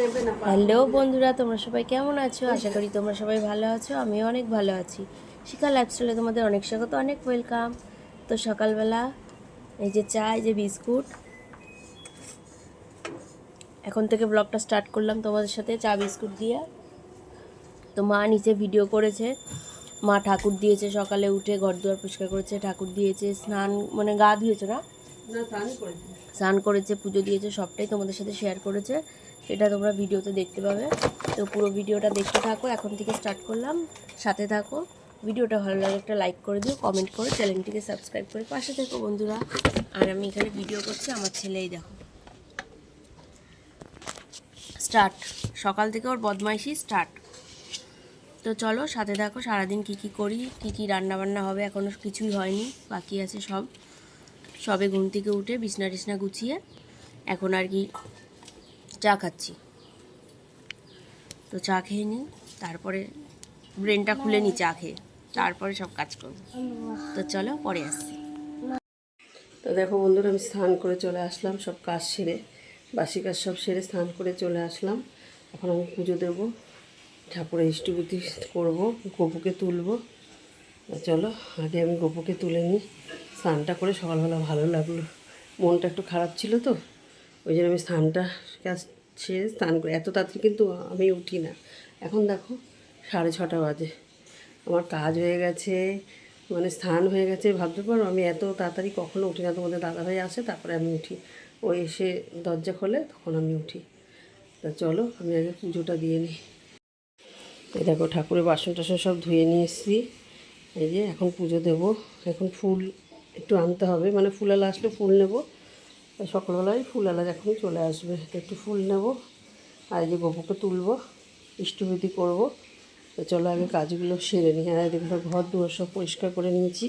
Hello বন্ধুরা, তোমরা সবাই কেমন আছো? আশা করি তোমরা সবাই ভালো আছো। আমিও অনেক ভালো আছি। শিখা লাইফস্টাইলে তোমাদের অনেক স্বাগত, অনেক ওয়েলকাম। তো সকালবেলা এই যে চা, এই যে বিস্কুট, এখন থেকে ব্লগটা স্টার্ট করলাম তোমাদের সাথে চা বিস্কুট দিয়ে। তো মা নিচে ভিডিও করেছে, মা ঠাকুর দিয়েছে, সকালে উঠে ঘর দুয়ার পরিষ্কার করেছে, ঠাকুর দিয়েছে, স্নান মানে গা ধুয়েছে না, স্নান করেছে, পুজো দিয়েছে, সবটাই তোমাদের সাথে শেয়ার করেছে। সেটা তোমরা ভিডিওতে দেখতে পাবে। তো পুরো ভিডিওটা দেখতে থাকো, এখন থেকে স্টার্ট করলাম, সাথে থাকো। ভিডিওটা ভালো লাগে একটা লাইক করে দিও, কমেন্ট করে চ্যানেলটিকে সাবস্ক্রাইব করে পাশে থেকো বন্ধুরা। আর আমি এখানে ভিডিও করছি, আমার ছেলেই দেখো স্টার্ট, সকাল থেকে ওর বদমাইশি স্টার্ট। তো চলো সাথে থাকো, সারাদিন কী কী করি, কী কী রান্নাবান্না হবে, এখনও কিছুই হয়নি, বাকি আছে সব। সবে ঘুম থেকে উঠে বিছনা টিছনা গুছিয়ে এখন আর কি চা খাচ্ছি। তো চা খেয়ে নিই, তারপরে ব্রেনটা খুলে নিই চা খেয়ে, তারপরে সব কাজ করব। তো চলো পরে আসছি। তো দেখো বন্ধুরা, আমি স্নান করে চলে আসলাম, সব কাজ সেরে, বাসি কাজ সব সেরে স্নান করে চলে আসলাম। এখন আমি পুজো দেবো, ঠাকুরের ইষ্টবৃত্তি করবো, গপুকে তুলবো। চলো আগে আমি গপুকে তুলে নিই। স্নানটা করে সকালবেলা ভালো লাগলো, মনটা একটু খারাপ ছিল তো, ওই জন্য আমি স্নানটা কাজ সেরে স্নান করি। এত তাড়াতাড়ি কিন্তু আমি উঠি না। এখন দেখো 6:30 বাজে, আমার কাজ হয়ে গেছে, মানে স্নান হয়ে গেছে। ভাবতে পারো আমি এত তাড়াতাড়ি কখনো উঠি না। তোমাদের দাদাভাই আসে তারপরে আমি উঠি, ও এসে দরজা খোলে তখন আমি উঠি। তা চলো আমি আগে পুজোটা দিয়ে নিই। এই দেখো ঠাকুরের বাসন টাসন সব ধুয়ে নিয়ে এসেছি। এই যে এখন পুজো দেবো। এখন ফুল একটু আনতে হবে, মানে ফুলালা আসলে ফুল নেব। সকালবেলায় ফুলালা যখনই চলে আসবে একটু ফুল নেব। আর এই যে গপুকে তুলবো, ইষ্টবিধি করবো। তো চলো আগে কাজগুলো সেরে নিই। আর দেখো ঘর দুয়ার সব পরিষ্কার করে নিয়েছি,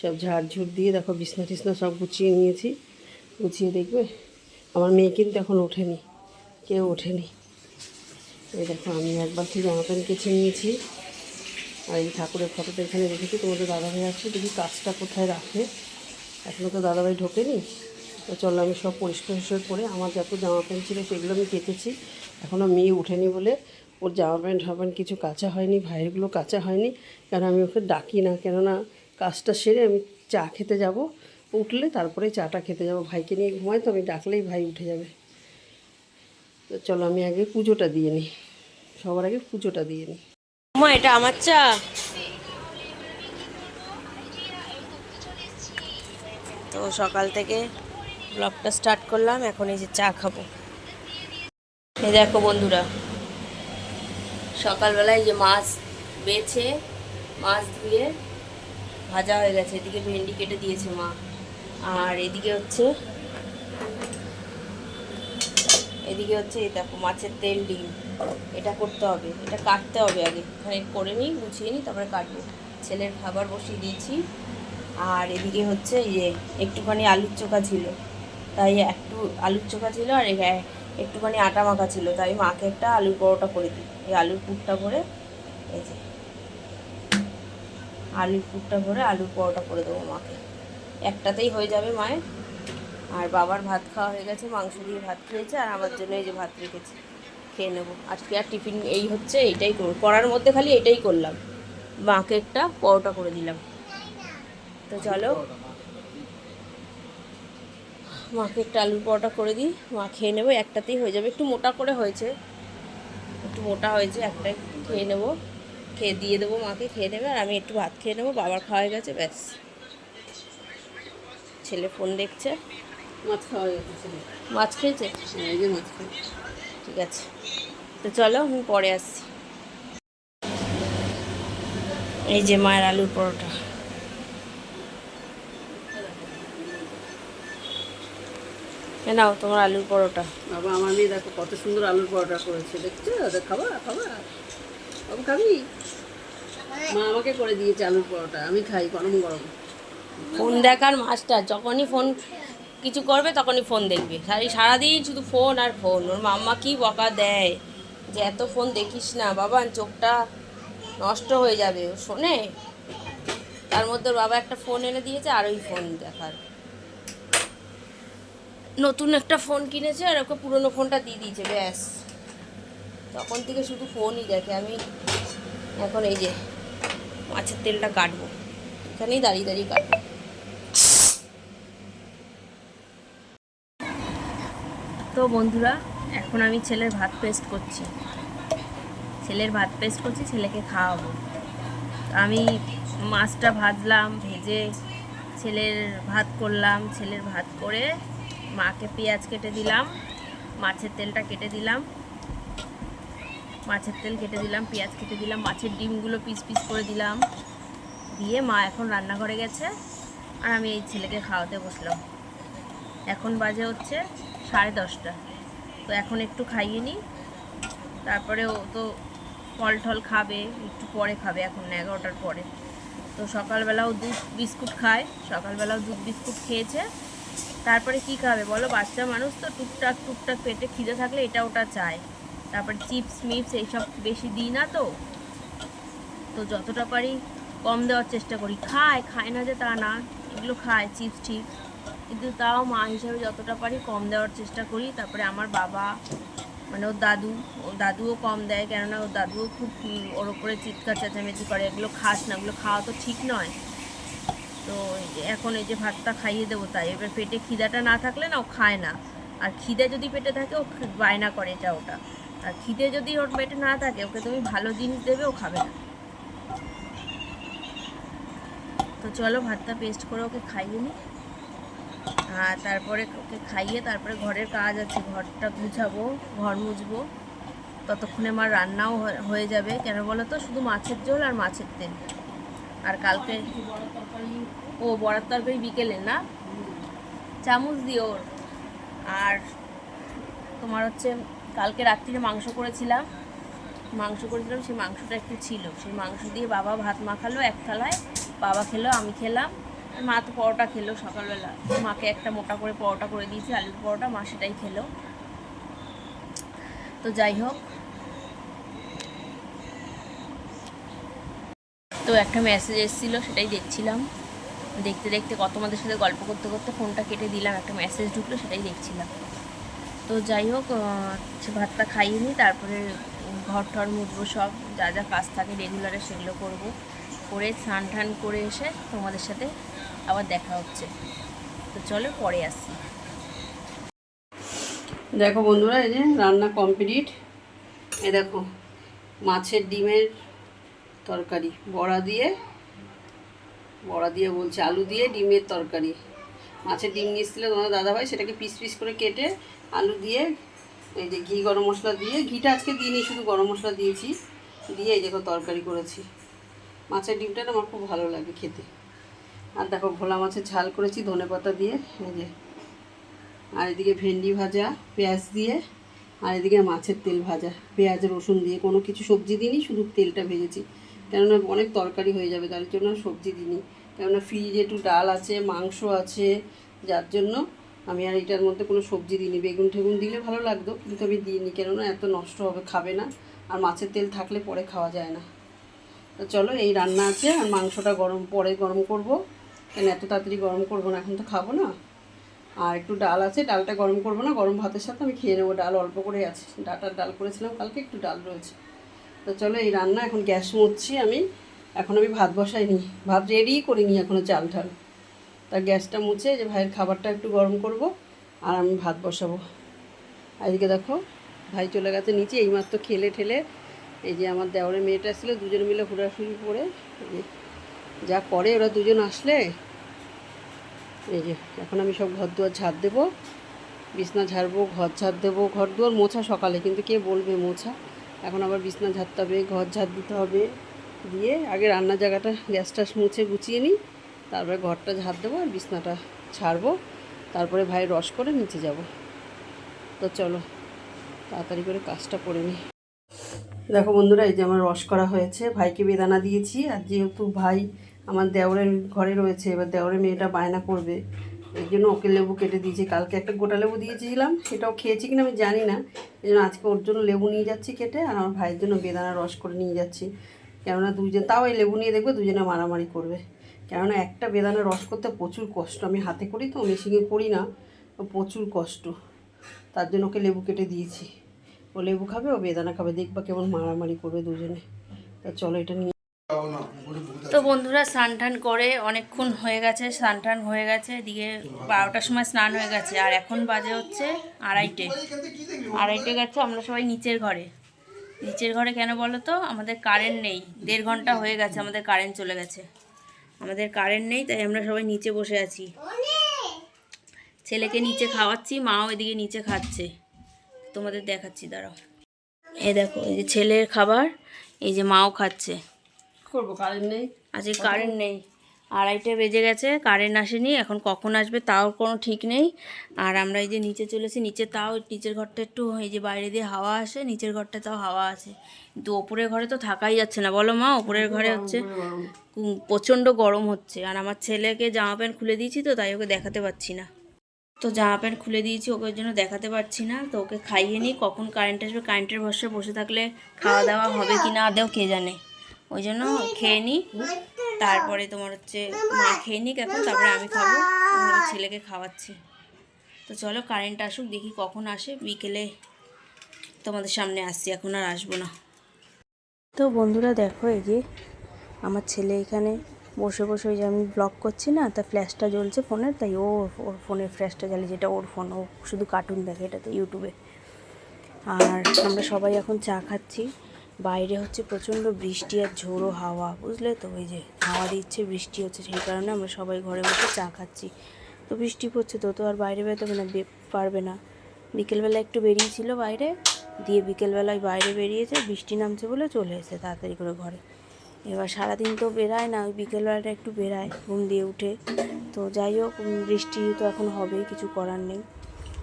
সব ঝাড়ঝুড় দিয়ে দেখো বিছনা টিছনা সব গুছিয়ে নিয়েছি। গুছিয়ে দেখবে আমার মেয়ে কিন্তু এখন ওঠেনি, কেউ ওঠেনি। এই দেখো আমি একবার থেকে জামা প্যান্ট কেচে নিয়েছি। আর এই ঠাকুরের ফটোটা এখানে রেখেছি। তোমাদের দাদাভাই আসছে, দেখি কাজটা কোথায় রাখে। এখনও তো দাদাভাই ঢোকেনি। তো চলো আমি সব পরিষ্কার করে, আমার যত জামা প্যান্ট ছিল সেগুলো আমি কেচেছি। এখনও মেয়ে ওঠেনি বলে ওর জামা প্যান্ট কিছু কাচা হয়নি, ভাইয়েরগুলো কাচা হয়নি। কারণ আমি ওকে ডাকি না, কেননা কাজটা সেরে আমি চা খেতে যাব। উঠলে তারপরে চাটা খেতে যাব, ভাইকে নিয়ে ঘুমাই, তো আমি ডাকলেই ভাই উঠে যাবে। তো চলো আমি আগে পুজোটা দিয়ে নিই, সবার আগে পুজোটা দিয়ে নিই। মা এটা আমার চা। তো সকাল থেকে ব্লগটা স্টার্ট করলাম, এখন এই যে চা খাবো। এই দেখো বন্ধুরা, সকালবেলায় যে মাছ বেছে, মাছ ধুয়ে ভাজা হয়ে গেছে, এদিকে ভেন্ডি কেটে দিয়েছে মা। আর এদিকে হচ্ছে এই দেখো মাছের তেল ডিম, এটা করতে হবে, এটা কাটতে হবে আগে, এখানে করে নিই, গুছিয়ে নিই, তারপরে কাটবো। ছেলের খাবার বসিয়ে দিয়েছি। আর এদিকে হচ্ছে এই যে একটুখানি আলুর চোখা ছিল, তাই একটু আলুর চোখা ছিল, আর একটুখানি আটা মাখা ছিল, তাই মাকে একটা আলুর পরোটা করে দিই। এই আলুর পুরটা ভরে, এই যে আলুর পুরটা ভরে আলুর পরোটা করে দেবো মাকে, একটাতেই হয়ে যাবে মায়ের। আর বাবার ভাত খাওয়া হয়ে গেছে, মাংস দিয়ে ভাত খেয়েছে, আর আমার জন্য এই যে ভাত রেখেছি, খেয়ে নেবো। আজকে আর টিফিন এই হচ্ছে, এইটাই করবো, করার মধ্যে খালি এটাই করলাম, মাকে একটা পরোটা করে দিলাম। তো চলো মাকে একটা আলুর পরোটা করে দিই, মা খেয়ে নেবো, একটাতেই হয়ে যাবে। একটু মোটা করে হয়েছে, একটু মোটা হয়েছে, একটাই খেয়ে নেবো, খেয়ে দিয়ে দেবো মাকে, খেয়ে নেবে, আর আমি একটু ভাত খেয়ে নেবো। বাবার খাওয়া হয়ে গেছে, ব্যাস। ছেলে ফোন দেখছে। মাছ খাওয়া হয়ে গেছে, মাছ খেয়েছে, এই যে মাছ খাই। ঠিক আছে। তো চলো আমি পরে আসছি। এই যে মায়ের আলুর পরোটা, নাও তোমার আলুর পরোটা। বাবা আমার মেয়ে দেখো কত সুন্দর আলুর পরোটা করেছে, দেখছো? খাবা খাবা, বাবু খাবি? মা আমাকে করে দিয়েছে আলুর পরোটা, আমি খাই গরম গরম। ফোন দেখার মাস্টার, যখনই ফোন কিছু করবে তখনই ফোন দেখবে, সারাদিন শুধু ফোন আর ফোন। ওর মাম্মা কি বকা দেয় যে এত ফোন দেখিস না বাবা, চোখটা নষ্ট হয়ে যাবে। ও শোনে, তার মধ্যে ওর বাবা একটা ফোন এনে দিয়েছে, আর ওই ফোন দেখার, নতুন একটা ফোন কিনেছে আর ওকে পুরনো ফোনটা দিয়ে দিয়েছে, ব্যাস। তখন থেকে শুধু ফোনই দেখে। আমি এখন এই যে মাছের তেলটা কাটবো, এখানেই দাঁড়িয়ে দাঁড়িয়ে কাটবো। তো বন্ধুরা, এখন আমি ছেলের ভাত পেস্ট করছি, ছেলেকে খাওয়াবো। আমি মাছটা ভাজলাম, ভেজে ছেলের ভাত করলাম। ছেলের ভাত করে মাকে পেঁয়াজ কেটে দিলাম, মাছের তেলটা কেটে দিলাম, মাছের তেল কেটে দিলাম, পেঁয়াজ কেটে দিলাম, মাছের ডিমগুলো পিস পিস করে দিলাম, দিয়ে মা এখন রান্নাঘরে গেছে আর আমি এই ছেলেকে খাওয়াতে বসলাম। এখন বাজে হচ্ছে 10:30। তো এখন একটু খাইয়ে নিই, তারপরে ও তো ফল টল খাবে, একটু পরে খাবে, এখন 11টার পরে। তো সকালবেলাও দুধ বিস্কুট খায়, সকালবেলাও দুধ বিস্কুট খেয়েছে। তারপরে কি খাবে বলো, বাচ্চা মানুষ তো টুকটাক টুকটাক পেটে খিদে থাকলে এটা ওটা চায়। তারপরে চিপস মিপস এইসব বেশি দিই না, তো যতটা পারি কম দেওয়ার চেষ্টা করি। খায় না যে তা না, এগুলো খায় চিপস টিপস, কিন্তু তাও মা হিসাবে যতটা পারি কম দেওয়ার চেষ্টা করি। তারপরে আমার বাবা মানে ওর দাদুও কম দেয়, কেননা ওর দাদুও খুব ওর ওপরে চিৎকার চেঁচামেচি করে, এগুলো খাস না, এগুলো খাওয়া তো ঠিক নয়। তো এখন এই যে ভাতটা খাইয়ে দেবো, তাই এবার পেটে খিদাটা না থাকলে না ও খায় না, আর খিদে যদি পেটে থাকে ও বায়না করে এটা ওটা। আর খিদে যদি ওর পেটে না থাকে, ওকে তুমি ভালো জিনিস দেবে ও খাবে না। তো চলো ভাতটা পেস্ট করে ওকে খাইয়ে নিই, আর তারপরে ওকে খাইয়ে তারপরে ঘরের কাজ আছে, ঘরটা গুছাবো, ঘর মুছবো। ততক্ষণে আমার রান্নাও হয়ে যাবে। কেন বলো তো, শুধু মাছের ঝোল আর মাছের তেল। আর কালকে বড়ার তরকারি বিকেলে না, চামচ দিয়ে ওর। আর তোমার হচ্ছে কালকে রাত্রিরে মাংস করেছিলাম, সেই মাংসটা একটু ছিল, সেই মাংস দিয়ে বাবা ভাত মাখালো এক থালায়, বাবা খেলো, আমি খেলাম, মা তো পরোটা খেলো সকালবেলা। মাকে একটা মোটা করে পরোটা করে দিয়েছি, আলুর পরোটা, মা সেটাই খেলো। তো যাই হোক, তো একটা মেসেজ এসেছিলো, সেটাই দেখছিলাম। দেখতে দেখতে তোমাদের সাথে গল্প করতে করতে ফোনটা কেটে দিলাম, একটা মেসেজ ঢুকলো, সেটাই দেখছিলাম। তো যাই হোক, ভাতটা খাইয়ে নিই, তারপরে ঘর টর মুছবো, সব যা যা কাজ থাকে রেগুলারে সেগুলো করবো, করে স্নান টান করে এসে তোমাদের সাথে আবার দেখা হচ্ছে। তো চলো পরে আসছি। দেখো বন্ধুরা, এই যে রান্না কমপ্লিট। এই দেখো মাছের ডিমের তরকারি, বড়া দিয়ে বলছে আলু দিয়ে ডিমের তরকারি। মাছের ডিম নিয়েছিল তোমার দাদাভাই, সেটাকে পিস পিস করে কেটে আলু দিয়ে, এই যে ঘি গরম মশলা দিয়ে, ঘিটা আজকে দিইনি, শুধু গরম মশলা দিয়েছি, দিয়ে এই দেখো তরকারি করেছি। মাছের ডিমটা না আমার খুব ভালো লাগে খেতে। আর দেখো ভোলা মাছের ঝাল করেছি ধনেপাতা দিয়ে, এই যে। আর এদিকে ভেন্ডি ভাজা পেঁয়াজ দিয়ে, আর এদিকে মাছের তেল ভাজা পেঁয়াজ রসুন দিয়ে, কোনো কিছু সবজি দিইনি, শুধু তেলটা ভেজেছি। কেননা অনেক তরকারি হয়ে যাবে, তার জন্য সবজি দিইনি। কেননা ফ্রিজে একটু ডাল আছে, মাংস আছে, যার জন্য আমি আর এটার মধ্যে কোনো সবজি দিইনি। বেগুন ঠেগুন দিলে ভালো লাগতো, কিন্তু আমি দিইনি, কেননা এত নষ্ট হবে, খাবে না। আর মাছের তেল থাকলে পরে খাওয়া যায় না। তো চলো, এই রান্না আছে, আর মাংসটা পরে গরম করব, কেন এত তাড়াতাড়ি গরম করবো না, এখন তো খাবো না। আর একটু ডাল আছে, ডালটা গরম করবো না, গরম ভাতের সাথে আমি খেয়ে নেবো। ডাল অল্প করে আছে, ডাল করেছিলাম কালকে, একটু ডাল রয়েছে। তো চলো, এই রান্না, এখন গ্যাস মুছছি আমি। এখন আমি ভাত বসাইনি, ভাত রেডিই করিনি এখনও, চাল ঠাল। তা গ্যাসটা মুছে যে ভাইয়ের খাবারটা একটু গরম করব, আর আমি ভাত বসাবো। আর এদিকে দেখো ভাই চলে গেছে নিচে, এইমাত্র খেলে ঠেলে। এই যে আমার দেওরের মেয়েটা ছিল, দুজনে মিলে হুড়াহুড়ি করে যা করে ওরা দুজন আসলে। এই যে এখন আমি সব ঘর দুয়ার ঝাড় দেবো, বিছনা ঝাড়বো, ঘর ঝাড় দেবো। ঘর দুয়ার মোছা সকালে, কিন্তু কে বলবে মোছা, এখন আবার বিছনা ঝাড়তে হবে, ঘর ঝাড় দিতে হবে। দিয়ে আগে রান্নার জায়গাটা গ্যাসটা মুছে গুছিয়ে নিই, তারপরে ঘরটা ঝাড় দেবো আর বিছনাটা ছাড়বো, তারপরে ভাই রস করে নিচে যাব। তো চলো তাড়াতাড়ি করে কাজটা করে নিই। দেখো বন্ধুরা, এই যে আমার রস করা হয়েছে, ভাইকে বেদানা দিয়েছি। আর যেহেতু ভাই আমার দেওরের ঘরে রয়েছে, এবার দেওরের মেয়েটা বায়না করবে, এই জন্য ওকে লেবু কেটে দিয়েছি। কালকে একটা গোটা লেবু দিয়েছিলাম, সেটাও খেয়েছি কিনা আমি জানি না, এই জন্য আজকে ওর জন্য লেবু নিয়ে যাচ্ছি কেটে, আর আমার ভাইয়ের জন্য বেদানা রস করে নিয়ে যাচ্ছি। কেননা দুজন, তাও এই লেবু নিয়ে দেখবে দুজনে মারামারি করবে, কেননা একটা বেদানা রস করতে প্রচুর কষ্ট। আমি হাতে করি তো, মেশিনে করি না, প্রচুর কষ্ট, তার জন্য ওকে লেবু কেটে দিয়েছি। ও লেবু খাবে, ও বেদানা খাবে, দেখবা কেমন মারামারি করবে দুজনে। তা চলো এটা নিয়ে। তো বন্ধুরা স্নান টান করে অনেকক্ষণ হয়ে গেছে, স্নান টান হয়ে গেছে, এদিকে 12টার সময় স্নান হয়ে গেছে, আর এখন বাজে হচ্ছে 2:30 গেছে। আমরা সবাই নিচের ঘরে কেন বলো তো, আমাদের কারেন্ট নেই, 1.5 ঘন্টা হয়ে গেছে আমাদের কারেন্ট চলে গেছে, আমাদের কারেন্ট নেই, তাই আমরা সবাই নিচে বসে আছি। ছেলেকে নিচে খাওয়াচ্ছি, মাও এদিকে নিচে খাচ্ছে, তোমাদের দেখাচ্ছি, দাঁড়াও। এই দেখো, এই যে ছেলের খাবার, এই যে মাও খাচ্ছে। করবো, কারেন্ট নেই, আজকে কারেন্ট নেই, 2:30 বেজে গেছে, কারেন্ট আসেনি, এখন কখন আসবে তাও কোনো ঠিক নেই। আর আমরা এই যে নিচে চলেছি, নিচে তাও নিচের ঘরটা একটু, এই যে বাইরে দিয়ে হাওয়া আসে, নিচের ঘরটা তাও হাওয়া আছে, কিন্তু ওপরের ঘরে তো থাকাই যাচ্ছে না, বলো মা। ওপরের ঘরে হচ্ছে প্রচণ্ড গরম হচ্ছে, আর আমার ছেলেকে জামা প্যান্ট খুলে দিয়েছি তো, তাই ওকে দেখাতে পারছি না। তো জামা প্যান্ট খুলে দিয়েছি ওকে, ওই জন্য দেখাতে পারছি না। তো ওকে খাইয়ে নিই, কখন কারেন্ট আসবে, কারেন্টের ভরসায় বসে থাকলে খাওয়া দাওয়া হবে কি না আদেও কে জানে, ওই জন্য খেয়ে নিই, তারপরে তোমার হচ্ছে মা খেয়ে নিক এখন, তারপরে আমি খাবো, আমার ছেলেকে খাওয়াচ্ছি। তো চলো কারেন্ট আসুক, দেখি কখন আসে, বিকেলে তোমাদের সামনে আসছি, এখন আর আসবো না। তো বন্ধুরা দেখো, এই যে আমার ছেলে এখানে বসে বসে, ওই যে আমি ব্লগ করছি না, তা ফ্ল্যাশটা জ্বলছে ফোনের, তাই ওর ফোনের ফ্ল্যাশটা জ্বালিয়ে, যেটা ওর ফোন, ও শুধু কার্টুন দেখে এটাতে, ইউটিউবে। আর আমরা সবাই এখন চা খাচ্ছি, বাইরে হচ্ছে প্রচণ্ড বৃষ্টি আর ঝোড়ো হাওয়া, বুঝলে তো, ওই যে হাওয়া দিচ্ছে, বৃষ্টি হচ্ছে, সেই কারণে আমরা সবাই ঘরে বসে চা খাচ্ছি। তো বৃষ্টি পড়ছে, তো আর বাইরে বেরোতে পারবে না। বিকেলবেলা একটু বেরিয়েছিল বাইরে, দিয়ে বিকেলবেলায় বাইরে বেরিয়েছে, বৃষ্টি নামছে বলে চলে এসে তাড়াতাড়ি করে ঘরে। এবার সারাদিন তো বেরায় না, ওই বিকেলবেলাটা একটু বেরায় ঘুম দিয়ে উঠে। তো যাই হোক, বৃষ্টি তো এখন হবেই, কিছু করার নেই।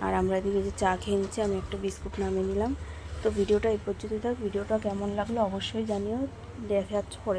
আর আমরা এদিকে যে চা খেয়ে নিচ্ছি, আমি একটা বিস্কুট নামিয়ে নিলাম। তো ভিডিওটা এই পর্যন্ত থাক, ভিডিওটা কেমন লাগলো অবশ্যই জানিও, দেখাচ্ছ পরে।